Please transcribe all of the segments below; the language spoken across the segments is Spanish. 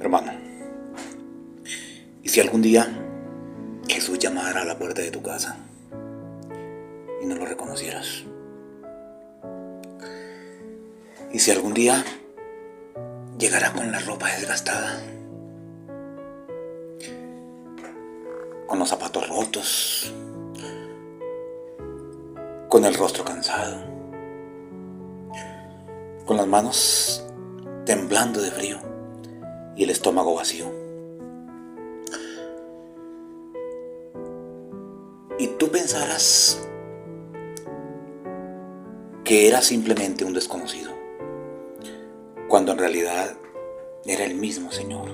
Hermano, ¿y si algún día Jesús llamara a la puerta de tu casa y no lo reconocieras? ¿Y si algún día llegara con la ropa desgastada, con los zapatos rotos, con el rostro cansado, con las manos temblando de frío y el estómago vacío? Y tú pensarás que era simplemente un desconocido, cuando en realidad era el mismo Señor.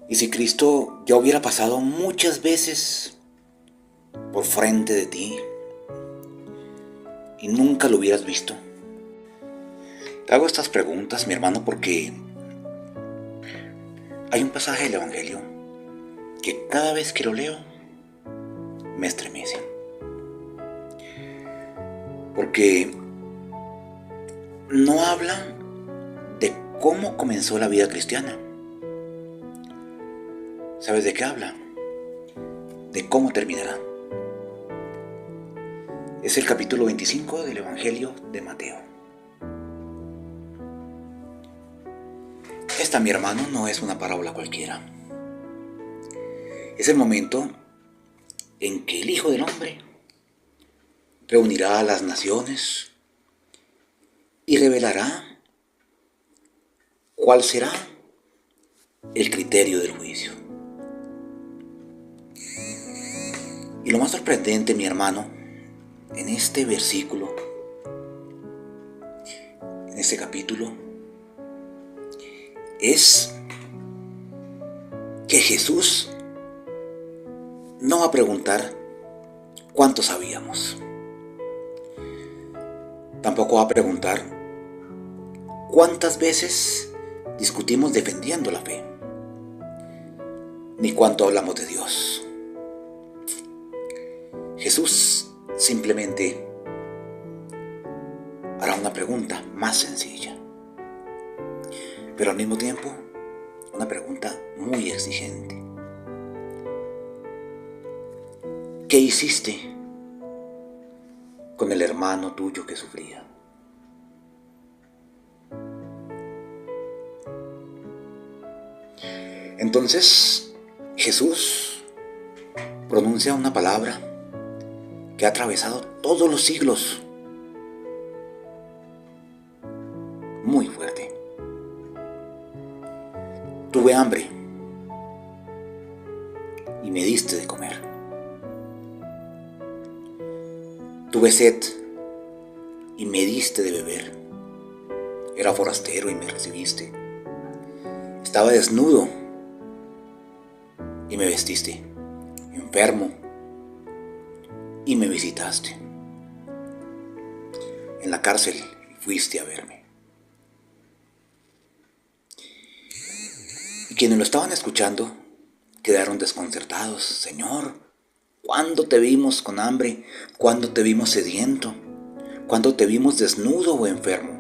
Y si Cristo ya hubiera pasado muchas veces por frente de ti y nunca lo hubieras visto. Te hago estas preguntas, mi hermano, porque hay un pasaje del Evangelio que cada vez que lo leo me estremece. Porque no habla de cómo comenzó la vida cristiana. ¿Sabes de qué habla? De cómo terminará. Es el capítulo 25 del Evangelio de Mateo. Esta, mi hermano, no es una parábola cualquiera. Es el momento en que el Hijo del Hombre reunirá a las naciones y revelará cuál será el criterio del juicio. Y lo más sorprendente, mi hermano, en este versículo, en este capítulo, es que Jesús no va a preguntar cuánto sabíamos. Tampoco va a preguntar cuántas veces discutimos defendiendo la fe, ni cuánto hablamos de Dios. Jesús simplemente hará una pregunta más sencilla, pero al mismo tiempo una pregunta muy exigente. ¿Qué hiciste con el hermano tuyo que sufría? Entonces Jesús pronuncia una palabra que ha atravesado todos los siglos, muy fuerte. Tuve hambre y me diste de comer. Tuve sed y me diste de beber. Era forastero y me recibiste. Estaba desnudo y me vestiste. Enfermo y me visitaste. En la cárcel fuiste a verme. Y quienes lo estaban escuchando quedaron desconcertados. Señor, ¿cuándo te vimos con hambre? ¿Cuándo te vimos sediento? ¿Cuándo te vimos desnudo o enfermo?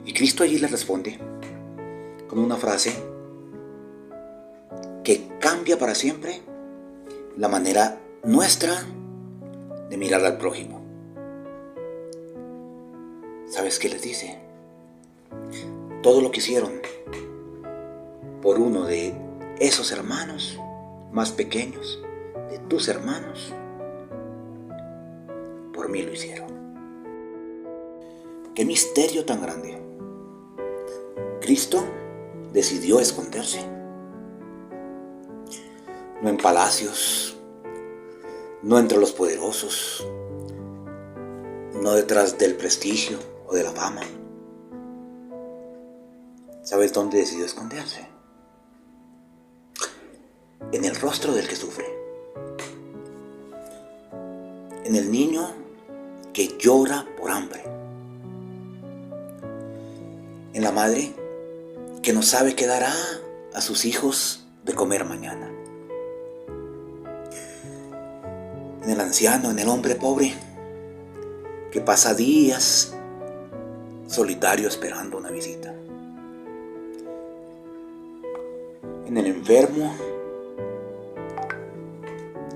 Y Cristo allí le responde con una frase que cambia para siempre la manera nuestra de mirar al prójimo. ¿Sabes qué les dice? Todo lo que hicieron por uno de esos hermanos más pequeños, de tus hermanos, por mí lo hicieron. ¡Qué misterio tan grande! Cristo decidió esconderse, no en palacios, no entre los poderosos, no detrás del prestigio o de la fama. ¿Sabes dónde decidió esconderse? En el rostro del que sufre, en el niño que llora por hambre, en la madre que no sabe qué dará a sus hijos de comer mañana, en el anciano, en el hombre pobre que pasa días solitario esperando una visita. En el enfermo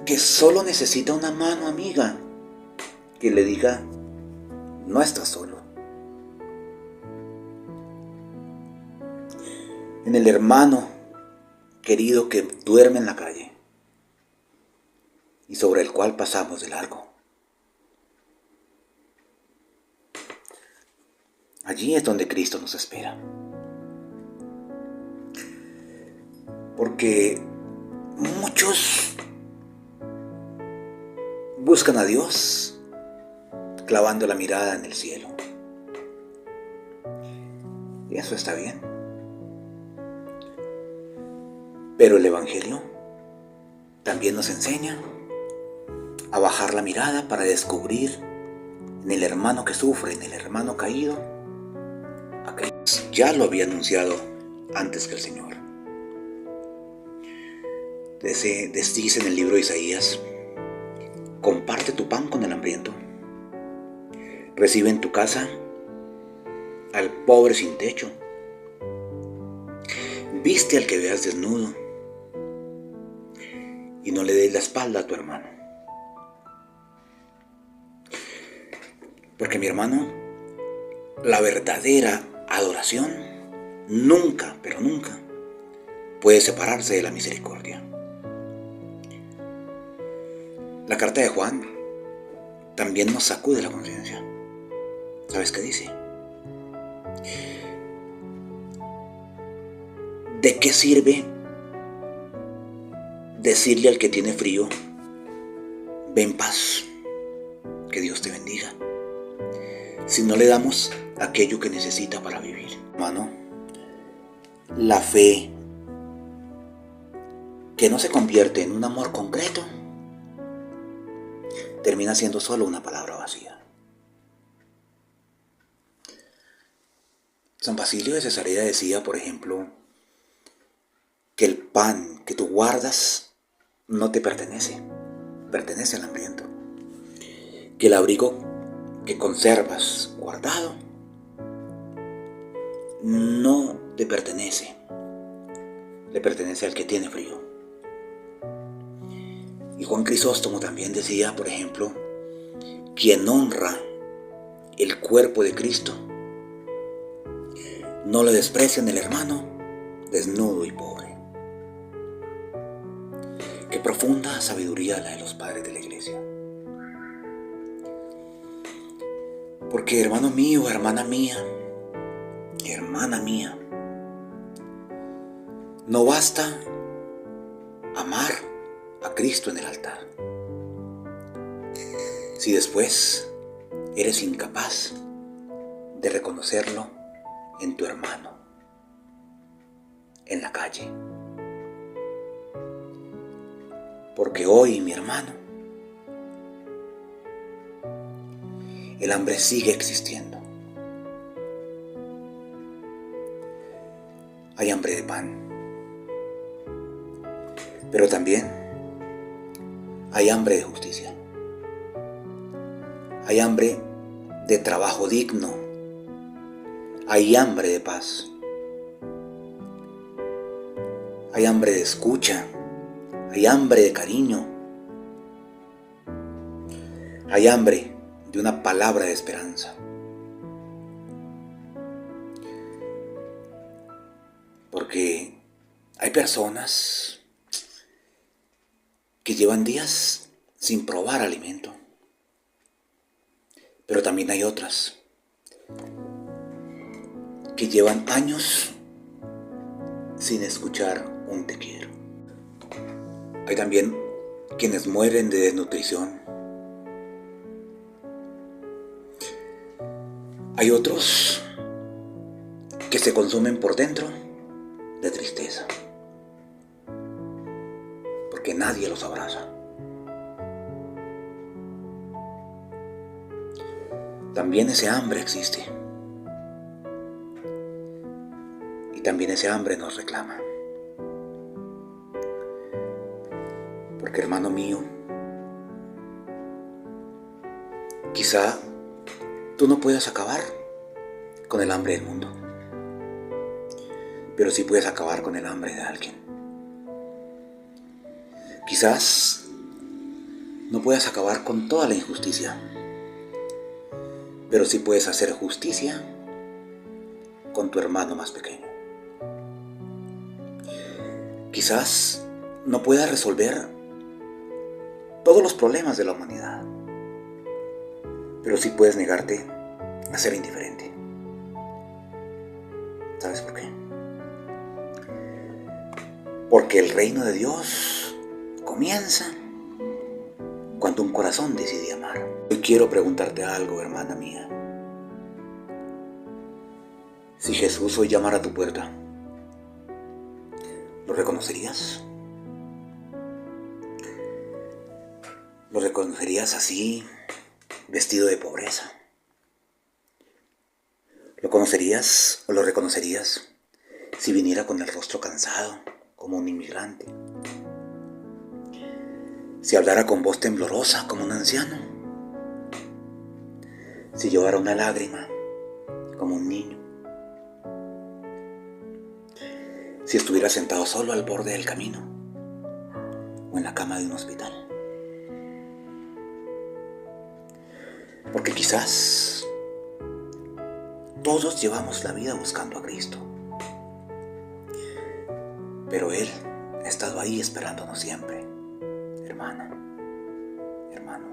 que solo necesita una mano amiga que le diga: no estás solo. En el hermano querido que duerme en la calle y sobre el cual pasamos de largo. Allí es donde Cristo nos espera. Porque muchos buscan a Dios clavando la mirada en el cielo. Y eso está bien. Pero el Evangelio también nos enseña a bajar la mirada para descubrir en el hermano que sufre, en el hermano caído, a Cristo. Ya lo había anunciado antes que el Señor. Dice en el libro de Isaías: comparte tu pan con el hambriento. Recibe en tu casa al pobre sin techo. Viste al que veas desnudo y no le des la espalda a tu hermano. Porque mi hermano, la verdadera adoración nunca, pero nunca puede separarse de la misericordia. La carta de Juan también nos sacude la conciencia. ¿Sabes qué dice? ¿De qué sirve decirle al que tiene frío: ve en paz, que Dios te bendiga, si no le damos aquello que necesita para vivir? Hermano, la fe que no se convierte en un amor concreto termina siendo solo una palabra vacía. San Basilio de Cesarea decía, por ejemplo, que el pan que tú guardas no te pertenece, pertenece al hambriento. Que el abrigo que conservas guardado no te pertenece, le pertenece al que tiene frío. Y Juan Crisóstomo también decía, por ejemplo, quien honra el cuerpo de Cristo no le desprecia en el hermano desnudo y pobre. Qué profunda sabiduría la de los padres de la iglesia. Porque hermano mío, hermana mía, no basta amar a Cristo en el altar si después eres incapaz de reconocerlo en tu hermano, en la calle. Porque hoy, mi hermano, el hambre sigue existiendo. Hay hambre de pan, pero también hay hambre de justicia. Hay hambre de trabajo digno. Hay hambre de paz. Hay hambre de escucha. Hay hambre de cariño. Hay hambre de una palabra de esperanza. Porque hay personas que llevan días sin probar alimento. Pero también hay otras que llevan años sin escuchar un te quiero. Hay también quienes mueren de desnutrición. Hay otros que se consumen por dentro de tristeza, porque nadie los abraza. También ese hambre existe. Y también ese hambre nos reclama. Porque hermano mío, quizá Tú no puedes acabar con el hambre del mundo, pero sí puedes acabar con el hambre de alguien. Quizás no puedas acabar con toda la injusticia, pero sí puedes hacer justicia con tu hermano más pequeño. Quizás no puedas resolver todos los problemas de la humanidad, pero sí puedes negarte a ser indiferente. ¿Sabes por qué? Porque el reino de Dios comienza cuando un corazón decide amar. Hoy quiero preguntarte algo, hermana mía. Si Jesús hoy llamara a tu puerta, ¿lo reconocerías? ¿Lo reconocerías así, vestido de pobreza? ¿Lo conocerías o lo reconocerías si viniera con el rostro cansado, como un inmigrante? Si hablara con voz temblorosa, como un anciano. Si llevara una lágrima, como un niño. Si estuviera sentado solo al borde del camino o en la cama de un hospital. Porque quizás todos llevamos la vida buscando a Cristo, pero Él ha estado ahí esperándonos siempre, hermana, hermano.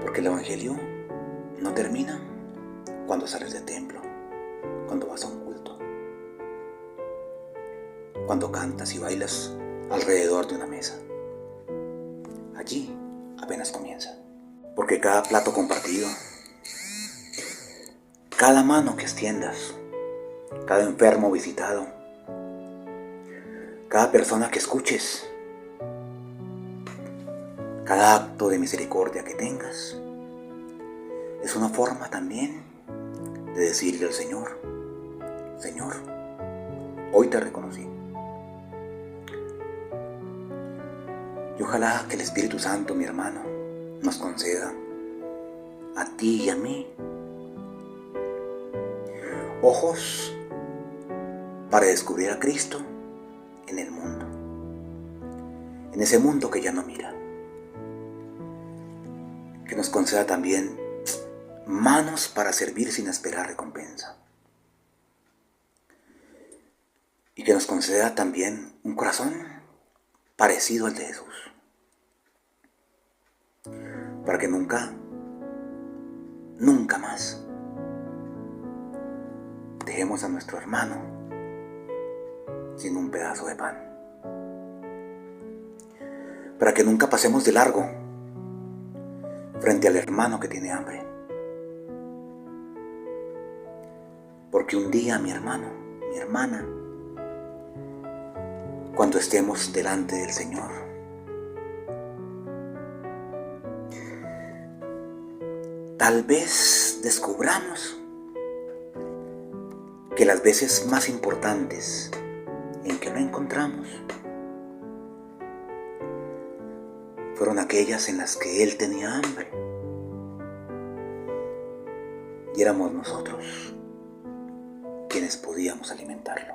Porque el Evangelio no termina cuando sales del templo, cuando vas a un culto, cuando cantas y bailas alrededor de una mesa. Allí apenas comienza. Porque cada plato compartido, cada mano que extiendas, cada enfermo visitado, cada persona que escuches, cada acto de misericordia que tengas, es una forma también de decirle al Señor: Señor, hoy te reconocí. Y ojalá que el Espíritu Santo, mi hermano, nos conceda a ti y a mí ojos para descubrir a Cristo en el mundo, en ese mundo que ya no mira. Que nos conceda también manos para servir sin esperar recompensa. Y que nos conceda también un corazón parecido al de Jesús. Para que nunca más dejemos a nuestro hermano sin un pedazo de pan. Para que nunca pasemos de largo frente al hermano que tiene hambre. Porque un día, mi hermano, mi hermana, cuando estemos delante del Señor, tal vez descubramos que las veces más importantes en que lo encontramos fueron aquellas en las que Él tenía hambre y éramos nosotros quienes podíamos alimentarlo.